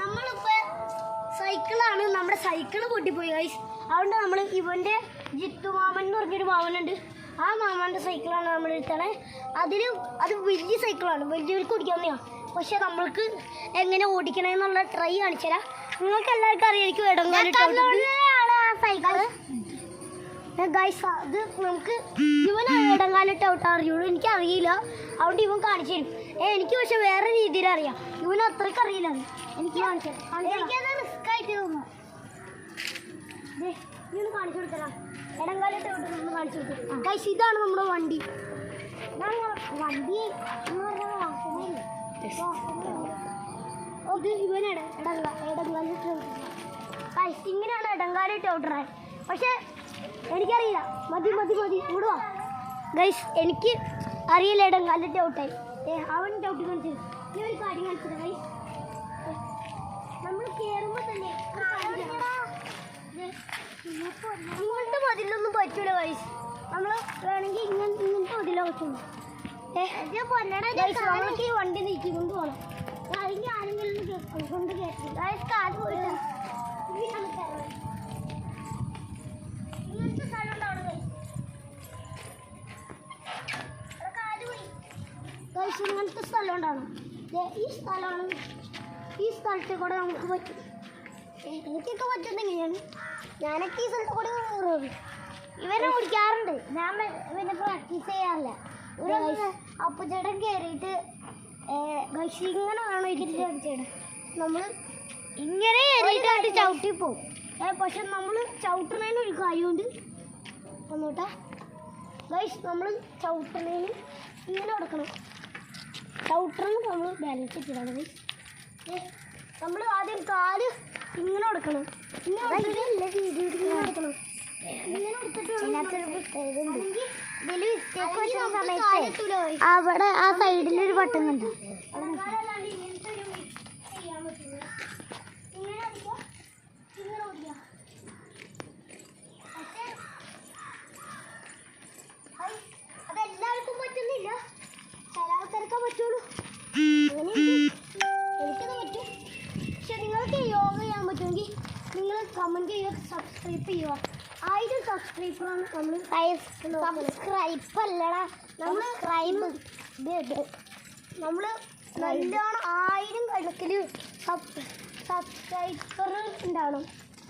നമ്മളിപ്പോ സൈക്കിളാണ്, നമ്മുടെ സൈക്കിള് പൊട്ടിപ്പോയി ഗൈസ്. അതുകൊണ്ട് നമ്മൾ ഇവന്റെ ജിത്തു മാമൻ എന്ന് പറഞ്ഞൊരു മാമനുണ്ട്, ആ മാമന്റെ സൈക്കിളാണ് നമ്മൾ എടുത്തത്. അത് വലിയ സൈക്കിളാണ്, വലിയവർക്ക് ഓടിക്കാവുന്നതാണ്. പക്ഷെ നമ്മൾക്ക് എങ്ങനെ ഓടിക്കണമെന്നുള്ള ട്രൈ കാണിച്ചുതരാം. നിങ്ങൾക്ക് എല്ലാവർക്കും അറിയായിരിക്കും സൈക്കിള് ഗൈസ്. അത് നമുക്ക് ഇവനാണ് ഇടങ്കാലിട്ട് ഔട്ടാ അറിയുള്ളൂ, എനിക്കറിയില്ല. അതുകൊണ്ട് ഇവൻ കാണിച്ചു തരും. എനിക്ക് പക്ഷെ വേറെ രീതിയിൽ അറിയാം, ഇവന് അത്രയ്ക്ക് അറിയില്ല. എനിക്ക് കാണിച്ചു തരാം. റിസ്ക് ആയിട്ട് തോന്നുന്നു. ഇവന് കാണിച്ചു കൊടുത്തരാം, ഇടങ്കാലിട്ട് ഔട്ട് നമ്മൾ കാണിച്ചു കൊടുത്തരാം ഗൈസ്. ഇതാണ് നമ്മുടെ വണ്ടി. വണ്ടി എന്ന് പറഞ്ഞാൽ ഇവനാണ് ഇടങ്കാലിട്ട് ഗൈസ്. ഇങ്ങനെയാണ് ഇടങ്കാലിട്ട് ഔട്ടറാൻ. പക്ഷെ എനിക്കറിയില്ല. മതി ഇവിടുവാ ഗൈസ്. എനിക്ക് അറിയില്ല ഇടങ്കാലിട്ട് ഔട്ടായി. അവൻ ഔട്ട് കാണിച്ചു. ഈ ഒരു കാര്യം കാണിച്ചത് ഗൈസ്. നമ്മൾ കയറുമ്പോൾ തന്നെ ഇങ്ങനത്തെ മതിലൊന്നും പറ്റൂല ഗൈസ്. നമ്മൾ വേണമെങ്കിൽ ഇങ്ങനത്തെ മതിലോ പറ്റുള്ളൂ. നമ്മൾക്ക് ഈ വണ്ടി നീക്കി കൊണ്ട് പോകണം. അല്ലെങ്കിൽ ആരെങ്കിലും കൊണ്ട് കയറ്റി ഗൈസ്. കാല് പോയിട്ട് ഇങ്ങനത്തെ സ്ഥലം ഉണ്ടാവണം ഗൈസ്. ഇങ്ങനത്തെ സ്ഥലം ഉണ്ടാവണം. ഈ സ്ഥലമാണ്, ഈ സ്ഥലത്തെ കൂടെ നമുക്ക് പറ്റും. എനിക്കൊക്കെ പറ്റുന്നത് എങ്ങനെയാണ്, ഞാനൊക്കെ ഈ സ്ഥലത്ത് കൂടെ കയറും. ഇവരെ ഓടിക്കാറുണ്ട്, ഞാൻ പിന്നെ പ്രാക്ടീസ് ചെയ്യാറില്ല. അപ്പു ചേട്ടൻ കയറിയിട്ട് ഗൈസ് ഇങ്ങനെ വേണം ഇതിൻ്റെ ചേട്ടൻ. നമ്മൾ ഇങ്ങനെ കയറിയിട്ടായിട്ട് ചവിട്ടി പോവും. പക്ഷെ നമ്മൾ ചവിട്ടുന്നതിന് ഒരു കാര്യമുണ്ട്. ഒന്നോട്ടാ ഗൈസ്, നമ്മൾ ചവിട്ടുന്നതിന് ഇങ്ങനെ കൊടുക്കണം. ചവിട്ടണം നമ്മൾ ബാലൻസ് ഇട്ടിട്ടാണ് ഗൈസ്. നമ്മൾ ആദ്യം കാല് ഇങ്ങനെ കൊടുക്കണം. ഇങ്ങനെ കൊടുക്കണം. ഇങ്ങനെ കൊടുത്തിട്ട് അവിടെ ആ സൈഡിലൊരു ബട്ടൺ ഉണ്ട്. അതെല്ലാവർക്കും പറ്റുന്നില്ല, ചില ആൾക്കാർക്കേ പറ്റുള്ളൂ. എനിക്കത് പറ്റും. പക്ഷെ നിങ്ങൾക്ക് യോഗ ചെയ്യാൻ പറ്റുമെങ്കിൽ നിങ്ങൾ കമൻറ്റ് ചെയ്യുക, സബ്സ്ക്രൈബ് ചെയ്യുക. 1000 സബ്സ്ക്രൈബറാണ് നമ്മൾ. സബ്സ്ക്രൈബ് അല്ലടാ, നമ്മൾ നമ്മൾ നല്ലോണം 1000 കണക്കിൽ സബ്സ്ക്രൈബർ ഉണ്ടാവണം.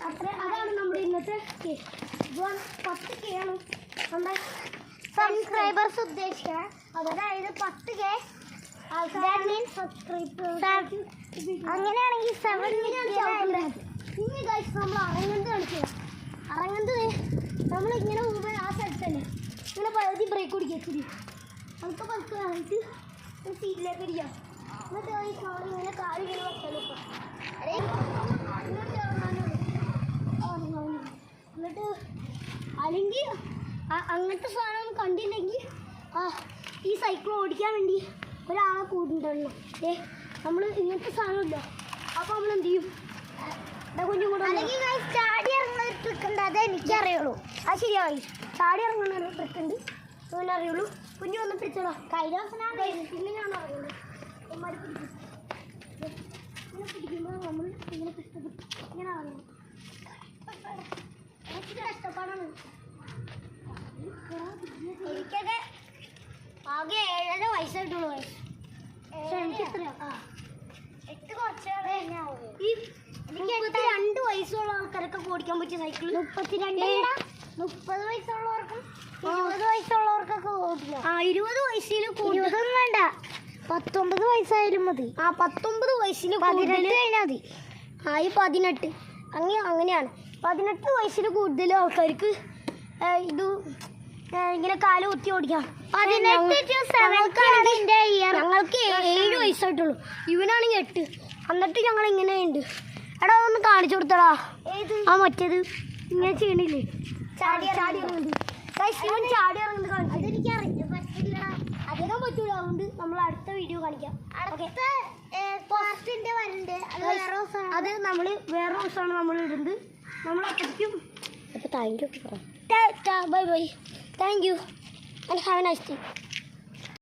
അതാണ് നമ്മുടെ ഇന്നത്തെ 10K ആണ് നമ്മുടെ സബ്സ്ക്രൈബേഴ്സ് ഉദ്ദേശിക്കുക. അതായത് 10K അങ്ങനെയാണെങ്കിൽ 7 ഇനി ഗൈസ് നമ്മൾ അറങ്ങന്ത് കാണിക്കുക. അറങ്ങന്ത് നമ്മളിങ്ങനെ പോകുമ്പോൾ ആ സ്ഥലത്തല്ലേ ഇങ്ങനെ പകുതി ബ്രേക്ക് പിടിക്കത്തിരി നമുക്ക് പതുക്കാനായിട്ട് സീറ്റിലേക്ക് ഇരിക്കാം. എന്നിട്ട് ഗൈസ് നമ്മളിങ്ങനെ കാല് ഇങ്ങനെ വെക്കണം. എന്നിട്ട് അല്ലെങ്കിൽ അങ്ങനത്തെ സാധനം കണ്ടില്ലെങ്കിൽ ഈ സൈക്കിൾ ഓടിക്കാൻ വേണ്ടി ഒരാളെ കൂടുണ്ടല്ലോ. നമ്മൾ ഇങ്ങനത്തെ സാധനമില്ല. അപ്പോൾ നമ്മൾ എന്ത് ചെയ്യും, അല്ലെങ്കിൽ ചാടി ഇറങ്ങുന്ന ട്രിക്ക് ഉണ്ട്, അതേ എനിക്കറിയുള്ളൂ. അത് ശരിയായി, ചാടി ഇറങ്ങുന്ന ട്രിക്ക് ഉണ്ട്, അങ്ങനെ അറിയുള്ളൂ. കുഞ്ഞു വന്ന് പിടിച്ചോളൂ. കൈലാസനാണ് ഇങ്ങനെയാണ് അറിയുള്ളൂ. ഇങ്ങനെ പിടിക്കുമ്പോൾ നമ്മൾ ഇങ്ങനെ കഷ്ടപ്പെട്ടു ഇങ്ങനെ അറിയണം. കഷ്ടപ്പാടാണ്. എനിക്കൊക്കെ ആകെ 7.5 വയസ്സായിട്ടുള്ളൂ. എനിക്ക് എത്രയാ 8 കുറച്ച് ഈ 32 വയസ്സുള്ള ആൾക്കാരൊക്കെ ഓടിക്കാൻ പറ്റിയ സൈക്കിൾ 30 വയസ്സുള്ളവർക്കും 20 വയസ്സുള്ളവർക്കൊക്കെ ഓടിക്കാം. 20 വയസ്സിൽ കൂടുതൽ വേണ്ട, 19 വയസ്സായാലും മതി. 19 വയസ്സിൽ 18 കഴിഞ്ഞാൽ മതി. ഈ 18 അങ്ങനെയാണ്. 18 വയസ്സിൽ കൂടുതൽ ആൾക്കാർക്ക് ഇത് ഇങ്ങനെ കാല് കുത്തി ഓടിക്കാം. ഞങ്ങൾക്ക് 7 വയസ്സായിട്ടുള്ളൂ, ഇവനാണെങ്കിൽ 8. എന്നിട്ട് ഞങ്ങൾ ഇങ്ങനെയുണ്ട്. എടാ ഒന്ന് കാണിച്ചു കൊടുത്തടാ. മറ്റേത് ഇങ്ങനെ ചെയ്യണില്ലേ, ചാടി ഇറങ്ങുന്നത്. ഇവൻ ചാടി ഇറങ്ങുന്നത് കാണിച്ചു. അതെനിക്കറിയാം, പറ്റില്ല, അധികം പറ്റൂല. അതുകൊണ്ട് നമ്മൾ അടുത്ത വീഡിയോ കാണിക്കാം. അത് നമ്മൾ വേറെ ദിവസമാണ് നമ്മൾ ഇടുന്നത്. നമ്മൾ അപ്പോഴേക്കും thank you, bye bye, thank you and have A nice day.